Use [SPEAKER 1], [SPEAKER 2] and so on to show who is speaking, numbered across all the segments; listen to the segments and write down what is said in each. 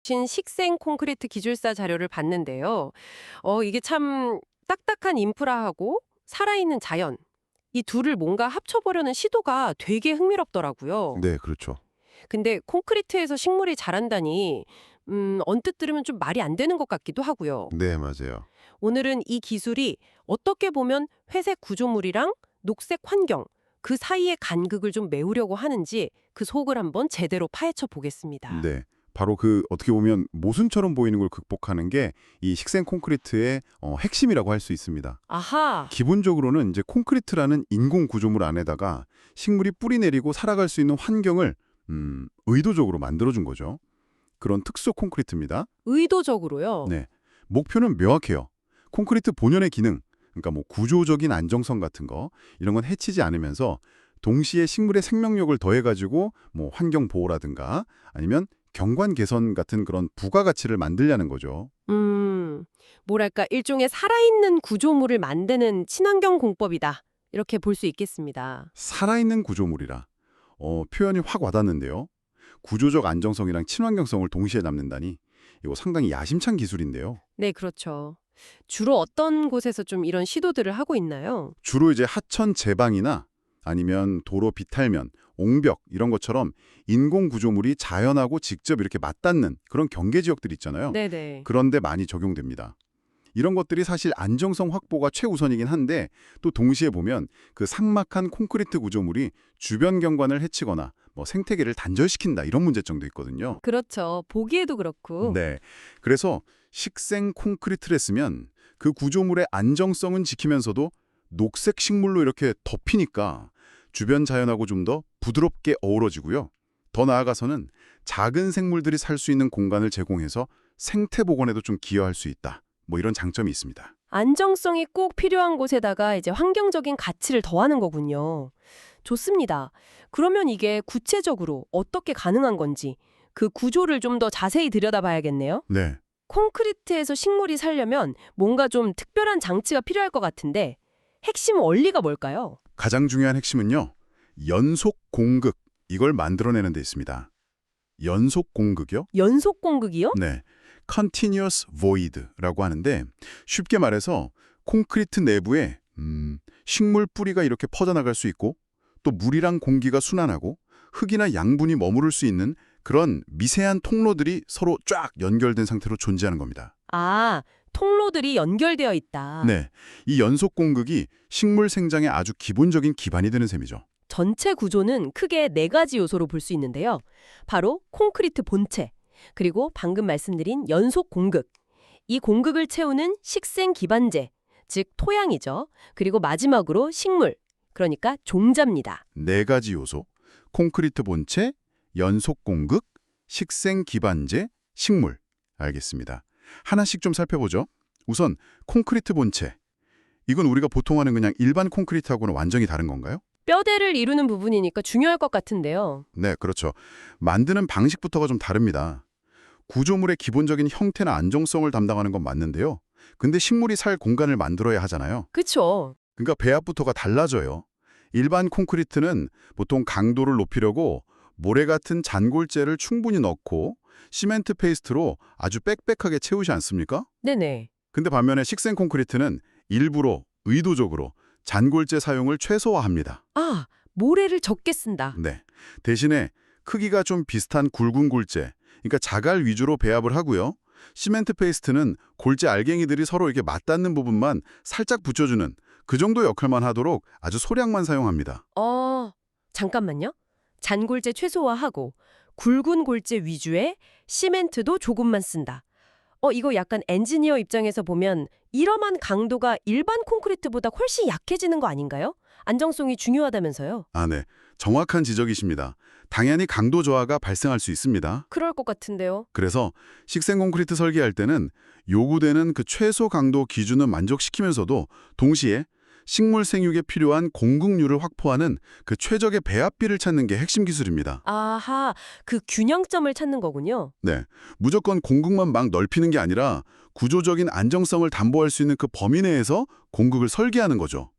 [SPEAKER 1] 붙인 식생 콘크리트 기술사 자료를 봤는데요. 이게 참 딱딱한 인프라하고 살아있는 자연, 이 둘을 뭔가 합쳐보려는 시도가 되게 흥미롭더라고요.
[SPEAKER 2] 네, 그렇죠.
[SPEAKER 1] 근데 콘크리트에서 식물이 자란다니, 언뜻 들으면 좀 말이 안 되는 것 같기도 하고요.
[SPEAKER 2] 네, 맞아요.
[SPEAKER 1] 오늘은 이 기술이 어떻게 보면 회색 구조물이랑 녹색 환경, 그 사이의 간극을 좀 메우려고 하는지 그 속을 한번 제대로 파헤쳐 보겠습니다.
[SPEAKER 2] 네. 바로 그 어떻게 보면 모순처럼 보이는 걸 극복하는 게 이 식생 콘크리트의 핵심이라고 할 수 있습니다.
[SPEAKER 1] 아하,
[SPEAKER 2] 기본적으로는 이제 콘크리트라는 인공 구조물 안에다가 식물이 뿌리 내리고 살아갈 수 있는 환경을 의도적으로 만들어준 거죠. 그런 특수 콘크리트입니다.
[SPEAKER 1] 의도적으로요.
[SPEAKER 2] 네. 목표는 명확해요. 콘크리트 본연의 기능, 그러니까 뭐 구조적인 안정성 같은 거 이런 건 해치지 않으면서 동시에 식물의 생명력을 더해가지고 뭐 환경 보호라든가 아니면 경관 개선 같은 그런 부가가치를 만들려는 거죠.
[SPEAKER 1] 뭐랄까 일종의 살아있는 구조물을 만드는 친환경 공법이다. 이렇게 볼 수 있겠습니다.
[SPEAKER 2] 살아있는 구조물이라 표현이 확 와닿는데요. 구조적 안정성이랑 친환경성을 동시에 담는다니 이거 상당히 야심찬 기술인데요.
[SPEAKER 1] 네, 그렇죠. 주로 어떤 곳에서 좀 이런 시도들을 하고 있나요?
[SPEAKER 2] 주로 이제 하천 제방이나 아니면 도로 비탈면, 옹벽 이런 것처럼 인공 구조물이 자연하고 직접 이렇게 맞닿는 그런 경계 지역들 있잖아요.
[SPEAKER 1] 네네.
[SPEAKER 2] 그런데 많이 적용됩니다. 이런 것들이 사실 안정성 확보가 최우선이긴 한데 또 동시에 보면 그 삭막한 콘크리트 구조물이 주변 경관을 해치거나 뭐 생태계를 단절시킨다 이런 문제점도 있거든요.
[SPEAKER 1] 그렇죠. 보기에도 그렇고.
[SPEAKER 2] 네. 그래서 식생 콘크리트를 쓰면 그 구조물의 안정성은 지키면서도 녹색 식물로 이렇게 덮이니까 주변 자연하고 좀 더 부드럽게 어우러지고요. 더 나아가서는 작은 생물들이 살 수 있는 공간을 제공해서 생태 복원에도 좀 기여할 수 있다. 뭐 이런 장점이 있습니다.
[SPEAKER 1] 안정성이 꼭 필요한 곳에다가 이제 환경적인 가치를 더하는 거군요. 좋습니다. 그러면 이게 구체적으로 어떻게 가능한 건지 그 구조를 좀 더 자세히 들여다봐야겠네요.
[SPEAKER 2] 네.
[SPEAKER 1] 콘크리트에서 식물이 살려면 뭔가 좀 특별한 장치가 필요할 것 같은데 핵심 원리가 뭘까요?
[SPEAKER 2] 가장 중요한 핵심은요. 연속 공극 이걸 만들어내는 데 있습니다. 연속 공극이요?
[SPEAKER 1] 연속 공극이요?
[SPEAKER 2] 네. continuous void라고 하는데 쉽게 말해서 콘크리트 내부에 식물 뿌리가 이렇게 퍼져나갈 수 있고 또 물이랑 공기가 순환하고 흙이나 양분이 머무를 수 있는 그런 미세한 통로들이 서로 쫙 연결된 상태로 존재하는 겁니다.
[SPEAKER 1] 아, 통로들이 연결되어 있다.
[SPEAKER 2] 네, 이 연속 공극이 식물 생장의 아주 기본적인 기반이 되는 셈이죠.
[SPEAKER 1] 전체 구조는 크게 네 가지 요소로 볼 수 있는데요. 바로 콘크리트 본체, 그리고 방금 말씀드린 연속 공극, 이 공극을 채우는 식생 기반재, 즉 토양이죠. 그리고 마지막으로 식물, 그러니까 종자입니다.
[SPEAKER 2] 네 가지 요소, 콘크리트 본체, 연속 공극, 식생 기반재, 식물. 알겠습니다. 하나씩 좀 살펴보죠. 우선 콘크리트 본체. 이건 우리가 보통 하는 그냥 일반 콘크리트하고는 완전히 다른 건가요?
[SPEAKER 1] 뼈대를 이루는 부분이니까 중요할 것 같은데요.
[SPEAKER 2] 네, 그렇죠. 만드는 방식부터가 좀 다릅니다. 구조물의 기본적인 형태나 안정성을 담당하는 건 맞는데요. 근데 식물이 살 공간을 만들어야 하잖아요.
[SPEAKER 1] 그쵸?
[SPEAKER 2] 그러니까 배합부터가 달라져요. 일반 콘크리트는 보통 강도를 높이려고 모래 같은 잔골재를 충분히 넣고 시멘트 페이스트로 아주 빽빽하게 채우지 않습니까?
[SPEAKER 1] 네네.
[SPEAKER 2] 근데 반면에 식생 콘크리트는 일부러 의도적으로 잔골재 사용을 최소화합니다.
[SPEAKER 1] 아, 모래를 적게 쓴다.
[SPEAKER 2] 네. 대신에 크기가 좀 비슷한 굵은 골재, 그러니까 자갈 위주로 배합을 하고요. 시멘트 페이스트는 골재 알갱이들이 서로 이렇게 맞닿는 부분만 살짝 붙여주는 그 정도 역할만 하도록 아주 소량만 사용합니다.
[SPEAKER 1] 잠깐만요. 잔골재 최소화하고 굵은 골재 위주의 시멘트도 조금만 쓴다. 이거 약간 엔지니어 입장에서 보면 이러한 강도가 일반 콘크리트보다 훨씬 약해지는 거 아닌가요? 안정성이 중요하다면서요.
[SPEAKER 2] 아, 네. 정확한 지적이십니다. 당연히 강도 저하가 발생할 수 있습니다.
[SPEAKER 1] 그럴 것 같은데요.
[SPEAKER 2] 그래서 식생 콘크리트 설계할 때는 요구되는 그 최소 강도 기준을 만족시키면서도 동시에 식물 생육에 필요한 공급률을 확보하는 그 최적의 배합비를 찾는 게 핵심 기술입니다.
[SPEAKER 1] 아하, 그 균형점을 찾는 거군요.
[SPEAKER 2] 네, 무조건 공급만 막 넓히는 게 아니라 구조적인 안정성을 담보할 수 있는 그 범위 내에서 공급을 설계하는 거죠.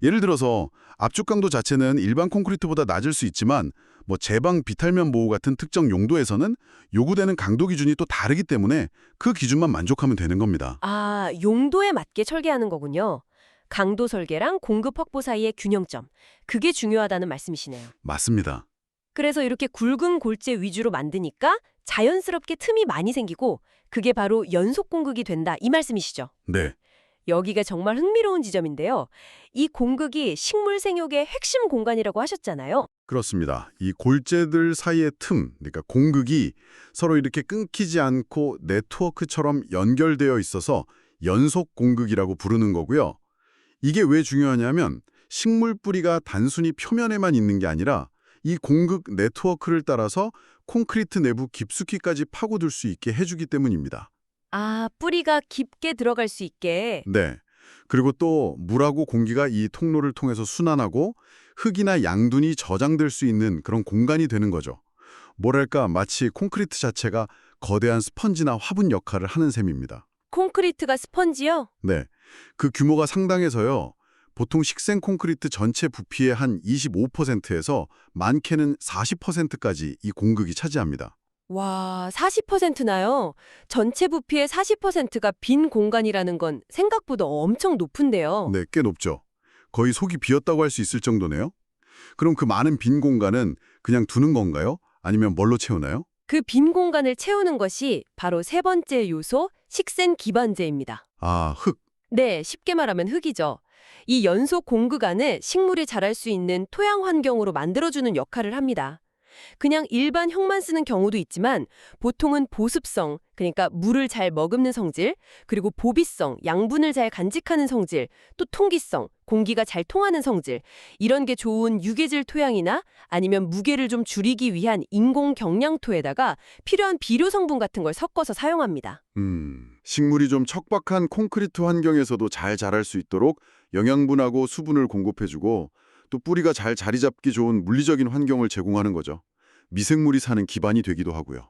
[SPEAKER 2] 예를 들어서 압축 강도 자체는 일반 콘크리트보다 낮을 수 있지만 뭐 제방 비탈면 보호 같은 특정 용도에서는 요구되는 강도 기준이 또 다르기 때문에 그 기준만 만족하면 되는 겁니다.
[SPEAKER 1] 아, 용도에 맞게 설계하는 거군요. 강도 설계랑 공급 확보 사이의 균형점. 그게 중요하다는 말씀이시네요.
[SPEAKER 2] 맞습니다.
[SPEAKER 1] 그래서 이렇게 굵은 골재 위주로 만드니까 자연스럽게 틈이 많이 생기고 그게 바로 연속 공급이 된다 이 말씀이시죠.
[SPEAKER 2] 네.
[SPEAKER 1] 여기가 정말 흥미로운 지점인데요. 이 공극이 식물 생육의 핵심 공간이라고 하셨잖아요.
[SPEAKER 2] 그렇습니다. 이 골재들 사이의 틈, 그러니까 공극이 서로 이렇게 끊기지 않고 네트워크처럼 연결되어 있어서 연속 공극이라고 부르는 거고요. 이게 왜 중요하냐면 식물 뿌리가 단순히 표면에만 있는 게 아니라 이 공극 네트워크를 따라서 콘크리트 내부 깊숙이까지 파고들 수 있게 해주기 때문입니다.
[SPEAKER 1] 아, 뿌리가 깊게 들어갈 수 있게.
[SPEAKER 2] 네. 그리고 또 물하고 공기가 이 통로를 통해서 순환하고 흙이나 양둔이 저장될 수 있는 그런 공간이 되는 거죠. 뭐랄까 마치 콘크리트 자체가 거대한 스펀지나 화분 역할을 하는 셈입니다.
[SPEAKER 1] 콘크리트가 스펀지요?
[SPEAKER 2] 네. 그 규모가 상당해서요. 보통 식생 콘크리트 전체 부피의 한 25%에서 많게는 40%까지 이 공극이 차지합니다.
[SPEAKER 1] 와, 40%나요? 전체 부피의 40%가 빈 공간이라는 건 생각보다 엄청 높은데요.
[SPEAKER 2] 네, 꽤 높죠. 거의 속이 비었다고 할 수 있을 정도네요. 그럼 그 많은 빈 공간은 그냥 두는 건가요? 아니면 뭘로 채우나요?
[SPEAKER 1] 그 빈 공간을 채우는 것이 바로 세 번째 요소, 식생 기반재입니다.
[SPEAKER 2] 아, 흙.
[SPEAKER 1] 네, 쉽게 말하면 흙이죠. 이 연속 공급 안에 식물이 자랄 수 있는 토양 환경으로 만들어주는 역할을 합니다. 그냥 일반 흙만 쓰는 경우도 있지만 보통은 보습성, 그러니까 물을 잘 머금는 성질, 그리고 보비성, 양분을 잘 간직하는 성질, 또 통기성, 공기가 잘 통하는 성질, 이런 게 좋은 유계질 토양이나 아니면 무게를 좀 줄이기 위한 인공 경량토에다가 필요한 비료 성분 같은 걸 섞어서 사용합니다.
[SPEAKER 2] 식물이 좀 척박한 콘크리트 환경에서도 잘 자랄 수 있도록 영양분하고 수분을 공급해주고 또 뿌리가 잘 자리 잡기 좋은 물리적인 환경을 제공하는 거죠. 미생물이 사는 기반이 되기도 하고요.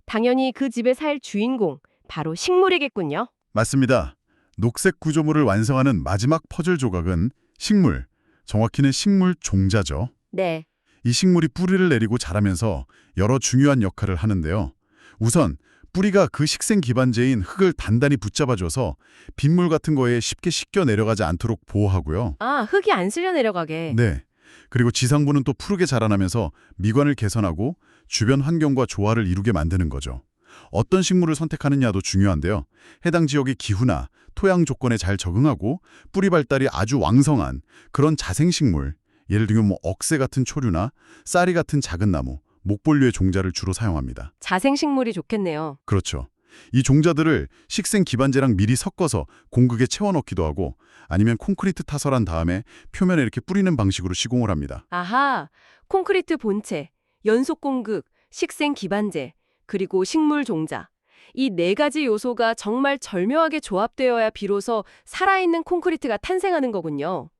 [SPEAKER 1] 당연히 그 집에 살 주인공, 바로 식물이겠군요.
[SPEAKER 3] 맞습니다. 녹색 구조물을 완성하는 마지막 퍼즐 조각은 식물, 정확히는 식물 종자죠.
[SPEAKER 1] 네.
[SPEAKER 3] 이 식물이 뿌리를 내리고 자라면서 여러 중요한 역할을 하는데요. 우선 뿌리가 그 식생 기반재인 흙을 단단히 붙잡아줘서 빗물 같은 거에 쉽게 씻겨 내려가지 않도록 보호하고요.
[SPEAKER 1] 아, 흙이 안 쓸려 내려가게.
[SPEAKER 3] 네. 그리고 지상부는 또 푸르게 자라나면서 미관을 개선하고 주변 환경과 조화를 이루게 만드는 거죠. 어떤 식물을 선택하느냐도 중요한데요. 해당 지역의 기후나 토양 조건에 잘 적응하고 뿌리 발달이 아주 왕성한 그런 자생식물, 예를 들면 억새 같은 초류나 쌀이 같은 작은 나무, 목본류의 종자를 주로 사용합니다.
[SPEAKER 1] 자생식물이 좋겠네요.
[SPEAKER 3] 그렇죠. 이 종자들을 식생 기반재랑 미리 섞어서 공극에 채워넣기도 하고 아니면 콘크리트 타설한 다음에 표면에 이렇게 뿌리는 방식으로 시공을 합니다.
[SPEAKER 1] 아하, 콘크리트 본체, 연속 공급, 식생 기반재, 그리고 식물 종자. 이 네 가지 요소가 정말 절묘하게 조합되어야 비로소 살아있는 콘크리트가 탄생하는 거군요.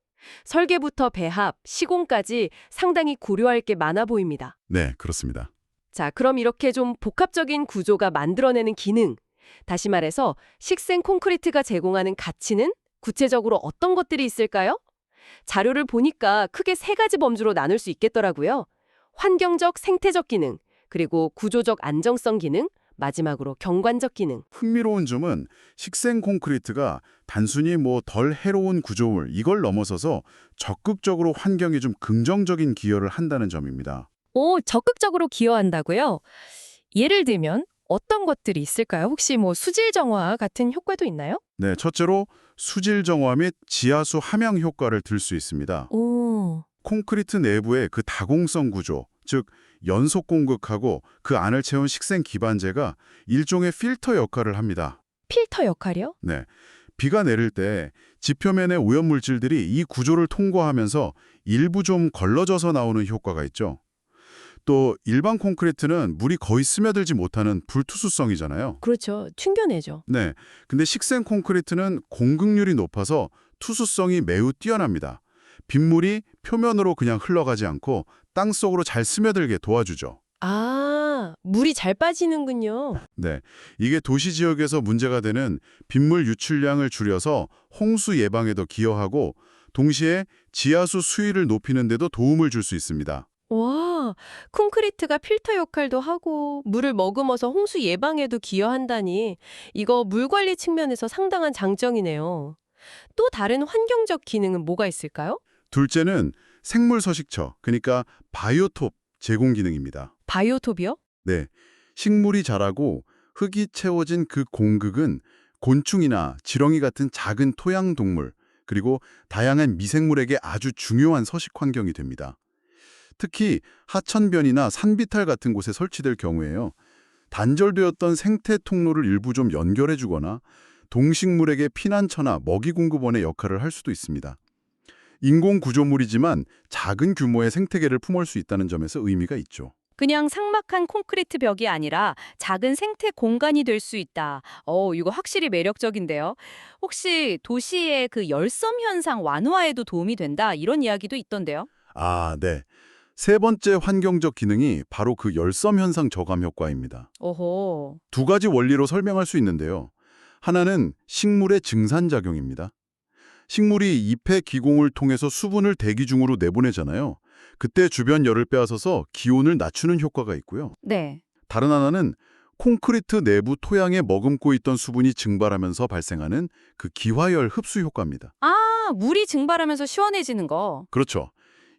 [SPEAKER 1] 설계부터 배합, 시공까지 상당히 고려할 게 많아 보입니다.
[SPEAKER 3] 네, 그렇습니다.
[SPEAKER 1] 자, 그럼 이렇게 좀 복합적인 구조가 만들어내는 기능. 다시 말해서 식생 콘크리트가 제공하는 가치는 구체적으로 어떤 것들이 있을까요? 자료를 보니까 크게 세 가지 범주로 나눌 수 있겠더라고요. 환경적, 생태적 기능, 그리고 구조적 안정성 기능, 마지막으로 경관적 기능.
[SPEAKER 2] 흥미로운 점은 식생 콘크리트가 단순히 덜 해로운 구조물 이걸 넘어서서 적극적으로 환경에 좀 긍정적인 기여를 한다는 점입니다.
[SPEAKER 4] 오, 적극적으로 기여한다고요? 예를 들면 어떤 것들이 있을까요? 혹시 수질 정화 같은 효과도 있나요?
[SPEAKER 2] 네, 첫째로 수질 정화 및 지하수 함양 효과를 들 수 있습니다.
[SPEAKER 4] 오,
[SPEAKER 2] 콘크리트 내부의 그 다공성 구조, 즉 연속 공극하고 그 안을 채운 식생 기반재가 일종의 필터 역할을 합니다.
[SPEAKER 4] 필터 역할이요?
[SPEAKER 2] 네, 비가 내릴 때 지표면의 오염물질들이 이 구조를 통과하면서 일부 좀 걸러져서 나오는 효과가 있죠. 또 일반 콘크리트는 물이 거의 스며들지 못하는 불투수성이잖아요.
[SPEAKER 1] 그렇죠. 튕겨내죠.
[SPEAKER 2] 네, 근데 식생 콘크리트는 공극률이 높아서 투수성이 매우 뛰어납니다. 빗물이 표면으로 그냥 흘러가지 않고 땅속으로 잘 스며들게 도와주죠.
[SPEAKER 1] 아, 물이 잘 빠지는군요.
[SPEAKER 2] 네, 이게 도시 지역에서 문제가 되는 빗물 유출량을 줄여서 홍수 예방에도 기여하고 동시에 지하수 수위를 높이는 데도 도움을 줄 수 있습니다.
[SPEAKER 1] 와, 콘크리트가 필터 역할도 하고 물을 머금어서 홍수 예방에도 기여한다니 이거 물 관리 측면에서 상당한 장점이네요. 또 다른 환경적 기능은 뭐가 있을까요?
[SPEAKER 3] 둘째는 생물 서식처, 그러니까 바이오톱 제공 기능입니다.
[SPEAKER 1] 바이오톱이요?
[SPEAKER 3] 네, 식물이 자라고 흙이 채워진 그 공극은 곤충이나 지렁이 같은 작은 토양 동물, 그리고 다양한 미생물에게 아주 중요한 서식 환경이 됩니다. 특히 하천변이나 산비탈 같은 곳에 설치될 경우에요. 단절되었던 생태 통로를 일부 좀 연결해주거나 동식물에게 피난처나 먹이 공급원의 역할을 할 수도 있습니다. 인공 구조물이지만 작은 규모의 생태계를 품을 수 있다는 점에서 의미가 있죠.
[SPEAKER 5] 그냥 삭막한 콘크리트 벽이 아니라 작은 생태 공간이 될 수 있다. 이거 확실히 매력적인데요. 혹시 도시의 그 열섬 현상 완화에도 도움이 된다 이런 이야기도 있던데요.
[SPEAKER 3] 아, 네. 세 번째 환경적 기능이 바로 그 열섬 현상 저감 효과입니다.
[SPEAKER 5] 오호.
[SPEAKER 3] 두 가지 원리로 설명할 수 있는데요. 하나는 식물의 증산작용입니다. 식물이 잎의 기공을 통해서 수분을 대기 중으로 내보내잖아요. 그때 주변 열을 빼앗아서 기온을 낮추는 효과가 있고요.
[SPEAKER 5] 네.
[SPEAKER 3] 다른 하나는 콘크리트 내부 토양에 머금고 있던 수분이 증발하면서 발생하는 그 기화열 흡수 효과입니다.
[SPEAKER 5] 아, 물이 증발하면서 시원해지는 거.
[SPEAKER 3] 그렇죠.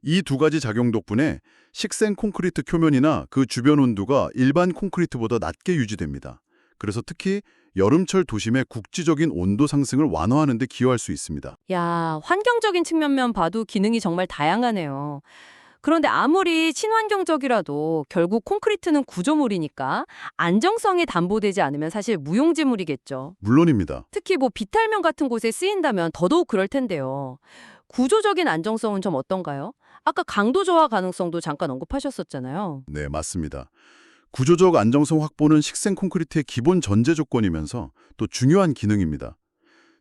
[SPEAKER 3] 이 두 가지 작용 덕분에 식생 콘크리트 표면이나 그 주변 온도가 일반 콘크리트보다 낮게 유지됩니다. 그래서 특히 여름철 도심의 국지적인 온도 상승을 완화하는 데 기여할 수 있습니다.
[SPEAKER 5] 야, 환경적인 측면만 봐도 기능이 정말 다양하네요. 그런데 아무리 친환경적이라도 결국 콘크리트는 구조물이니까 안정성이 담보되지 않으면 사실 무용지물이겠죠.
[SPEAKER 3] 물론입니다.
[SPEAKER 5] 특히 비탈면 같은 곳에 쓰인다면 더더욱 그럴 텐데요. 구조적인 안정성은 좀 어떤가요? 아까 강도 저하 가능성도 잠깐 언급하셨었잖아요.
[SPEAKER 3] 네, 맞습니다. 구조적 안정성 확보는 식생 콘크리트의 기본 전제 조건이면서 또 중요한 기능입니다.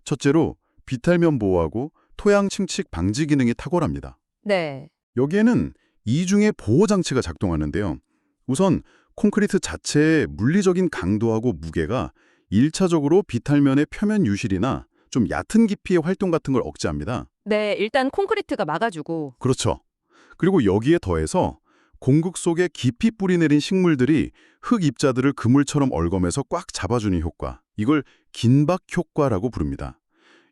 [SPEAKER 3] 첫째로 비탈면 보호하고 토양 침식 방지 기능이 탁월합니다.
[SPEAKER 5] 네.
[SPEAKER 3] 여기에는 이중의 보호 장치가 작동하는데요. 우선 콘크리트 자체의 물리적인 강도하고 무게가 1차적으로 비탈면의 표면 유실이나 좀 얕은 깊이의 활동 같은 걸 억제합니다.
[SPEAKER 5] 네, 일단 콘크리트가 막아주고.
[SPEAKER 3] 그렇죠. 그리고 여기에 더해서 공극 속에 깊이 뿌리 내린 식물들이 흙 입자들을 그물처럼 얽어매서 꽉 잡아주는 효과. 이걸 긴박 효과라고 부릅니다.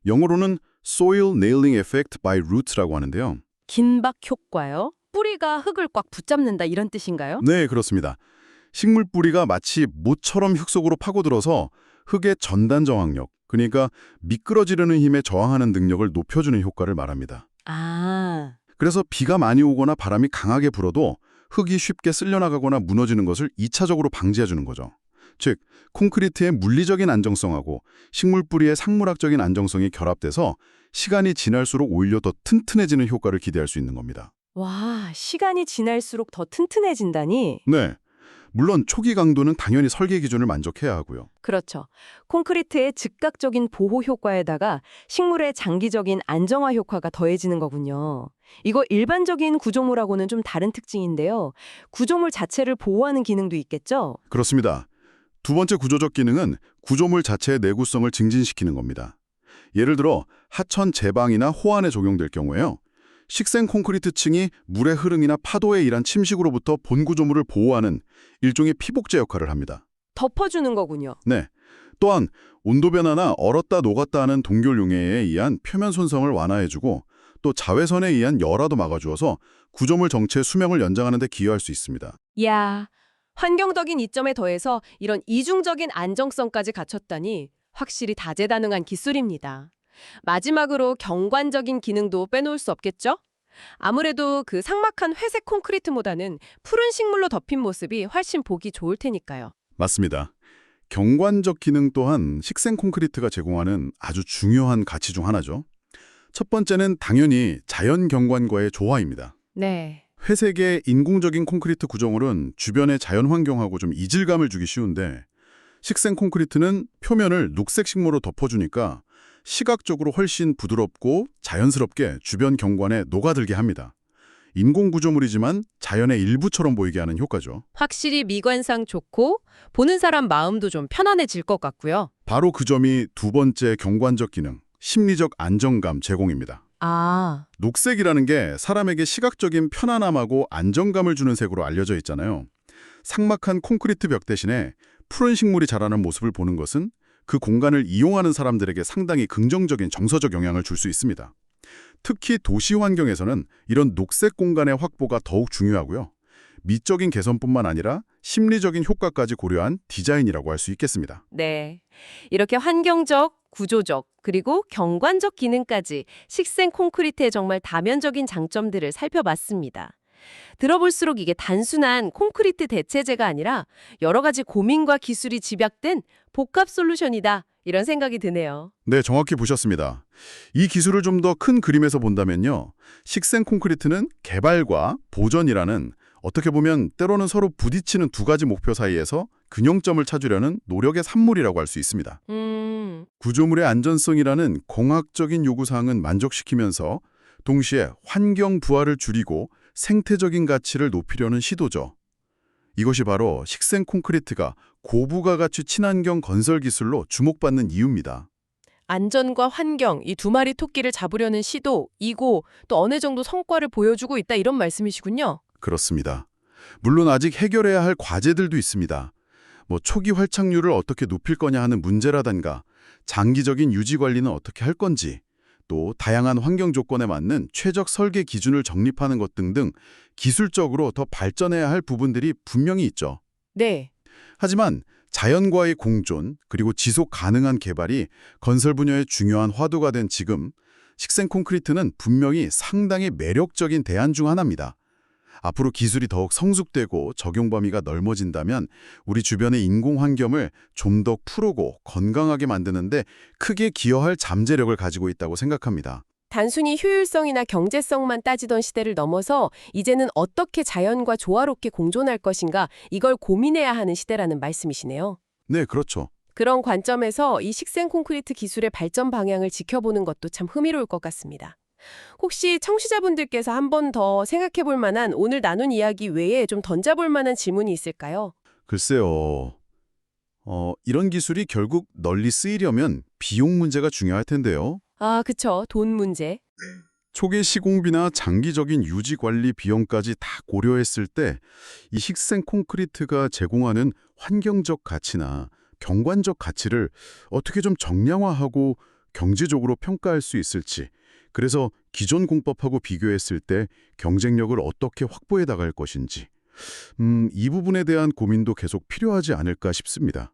[SPEAKER 3] 영어로는 Soil Nailing Effect by Roots라고 하는데요.
[SPEAKER 5] 긴박 효과요? 뿌리가 흙을 꽉 붙잡는다 이런 뜻인가요?
[SPEAKER 3] 네, 그렇습니다. 식물 뿌리가 마치 못처럼 흙 속으로 파고들어서 흙의 전단 저항력, 그러니까 미끄러지려는 힘에 저항하는 능력을 높여주는 효과를 말합니다.
[SPEAKER 5] 아,
[SPEAKER 3] 그래서 비가 많이 오거나 바람이 강하게 불어도 흙이 쉽게 쓸려나가거나 무너지는 것을 2차적으로 방지해주는 거죠. 즉, 콘크리트의 물리적인 안정성하고 식물 뿌리의 상물학적인 안정성이 결합돼서 시간이 지날수록 오히려 더 튼튼해지는 효과를 기대할 수 있는 겁니다.
[SPEAKER 1] 와, 시간이 지날수록 더 튼튼해진다니?
[SPEAKER 3] 네, 물론 초기 강도는 당연히 설계 기준을 만족해야 하고요.
[SPEAKER 1] 그렇죠. 콘크리트의 즉각적인 보호 효과에다가 식물의 장기적인 안정화 효과가 더해지는 거군요. 이거 일반적인 구조물하고는 좀 다른 특징인데요. 구조물 자체를 보호하는 기능도 있겠죠?
[SPEAKER 3] 그렇습니다. 두 번째 구조적 기능은 구조물 자체의 내구성을 증진시키는 겁니다. 예를 들어 하천 제방이나 호안에 적용될 경우에요. 식생 콘크리트 층이 물의 흐름이나 파도에 의한 침식으로부터 본 구조물을 보호하는 일종의 피복제 역할을 합니다.
[SPEAKER 1] 덮어주는 거군요.
[SPEAKER 3] 네. 또한 온도 변화나 얼었다 녹았다 하는 동결 용해에 의한 표면 손상을 완화해주고 또 자외선에 의한 열화도 막아주어서 구조물 정체의 수명을 연장하는 데 기여할 수 있습니다.
[SPEAKER 1] 이야, 환경적인 이점에 더해서 이런 이중적인 안정성까지 갖췄다니 확실히 다재다능한 기술입니다. 마지막으로 경관적인 기능도 빼놓을 수 없겠죠? 아무래도 그 삭막한 회색 콘크리트보다는 푸른 식물로 덮인 모습이 훨씬 보기 좋을 테니까요.
[SPEAKER 3] 맞습니다. 경관적 기능 또한 식생 콘크리트가 제공하는 아주 중요한 가치 중 하나죠. 첫 번째는 당연히 자연 경관과의 조화입니다.
[SPEAKER 1] 네.
[SPEAKER 3] 회색의 인공적인 콘크리트 구조물은 주변의 자연 환경하고 좀 이질감을 주기 쉬운데 식생 콘크리트는 표면을 녹색 식물로 덮어주니까 시각적으로 훨씬 부드럽고 자연스럽게 주변 경관에 녹아들게 합니다. 인공 구조물이지만 자연의 일부처럼 보이게 하는 효과죠.
[SPEAKER 1] 확실히 미관상 좋고 보는 사람 마음도 좀 편안해질 것 같고요.
[SPEAKER 3] 바로 그 점이 두 번째 경관적 기능, 심리적 안정감 제공입니다.
[SPEAKER 1] 아,
[SPEAKER 3] 녹색이라는 게 사람에게 시각적인 편안함하고 안정감을 주는 색으로 알려져 있잖아요. 삭막한 콘크리트 벽 대신에 푸른 식물이 자라는 모습을 보는 것은 그 공간을 이용하는 사람들에게 상당히 긍정적인 정서적 영향을 줄 수 있습니다. 특히 도시 환경에서는 이런 녹색 공간의 확보가 더욱 중요하고요. 미적인 개선뿐만 아니라 심리적인 효과까지 고려한 디자인이라고 할 수 있겠습니다.
[SPEAKER 1] 네. 이렇게 환경적, 구조적, 그리고 경관적 기능까지 식생 콘크리트의 정말 다면적인 장점들을 살펴봤습니다. 들어볼수록 이게 단순한 콘크리트 대체제가 아니라 여러 가지 고민과 기술이 집약된 복합 솔루션이다. 이런 생각이 드네요.
[SPEAKER 3] 네, 정확히 보셨습니다. 이 기술을 좀 더 큰 그림에서 본다면요. 식생 콘크리트는 개발과 보전이라는 어떻게 보면 때로는 서로 부딪히는 두 가지 목표 사이에서 균형점을 찾으려는 노력의 산물이라고 할 수 있습니다. 구조물의 안전성이라는 공학적인 요구사항은 만족시키면서 동시에 환경 부하를 줄이고 생태적인 가치를 높이려는 시도죠. 이것이 바로 식생 콘크리트가 고부가 가치 친환경 건설 기술로 주목받는 이유입니다.
[SPEAKER 4] 안전과 환경, 이 두 마리 토끼를 잡으려는 시도이고 또 어느 정도 성과를 보여주고 있다 이런 말씀이시군요.
[SPEAKER 3] 그렇습니다. 물론 아직 해결해야 할 과제들도 있습니다. 초기 활착률을 어떻게 높일 거냐 하는 문제라든가 장기적인 유지 관리는 어떻게 할 건지 또 다양한 환경 조건에 맞는 최적 설계 기준을 정립하는 것 등등 기술적으로 더 발전해야 할 부분들이 분명히 있죠.
[SPEAKER 4] 네.
[SPEAKER 3] 하지만 자연과의 공존 그리고 지속 가능한 개발이 건설 분야의 중요한 화두가 된 지금 식생 콘크리트는 분명히 상당히 매력적인 대안 중 하나입니다. 앞으로 기술이 더욱 성숙되고 적용 범위가 넓어진다면 우리 주변의 인공 환경을 좀 더 푸르고 건강하게 만드는데 크게 기여할 잠재력을 가지고 있다고 생각합니다.
[SPEAKER 1] 단순히 효율성이나 경제성만 따지던 시대를 넘어서 이제는 어떻게 자연과 조화롭게 공존할 것인가 이걸 고민해야 하는 시대라는 말씀이시네요.
[SPEAKER 3] 네, 그렇죠.
[SPEAKER 1] 그런 관점에서 이 식생 콘크리트 기술의 발전 방향을 지켜보는 것도 참 흥미로울 것 같습니다. 혹시 청취자분들께서 한 번 더 생각해 볼 만한 오늘 나눈 이야기 외에 좀 던져볼 만한 질문이 있을까요?
[SPEAKER 3] 글쎄요. 이런 기술이 결국 널리 쓰이려면 비용 문제가 중요할 텐데요.
[SPEAKER 1] 아, 그쵸. 돈 문제.
[SPEAKER 3] 초기 시공비나 장기적인 유지 관리 비용까지 다 고려했을 때 이 식생 콘크리트가 제공하는 환경적 가치나 경관적 가치를 어떻게 좀 정량화하고 경제적으로 평가할 수 있을지, 그래서 기존 공법하고 비교했을 때 경쟁력을 어떻게 확보해 나갈 것인지 이 부분에 대한 고민도 계속 필요하지 않을까 싶습니다.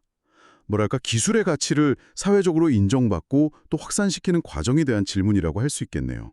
[SPEAKER 3] 기술의 가치를 사회적으로 인정받고 또 확산시키는 과정에 대한 질문이라고 할 수 있겠네요.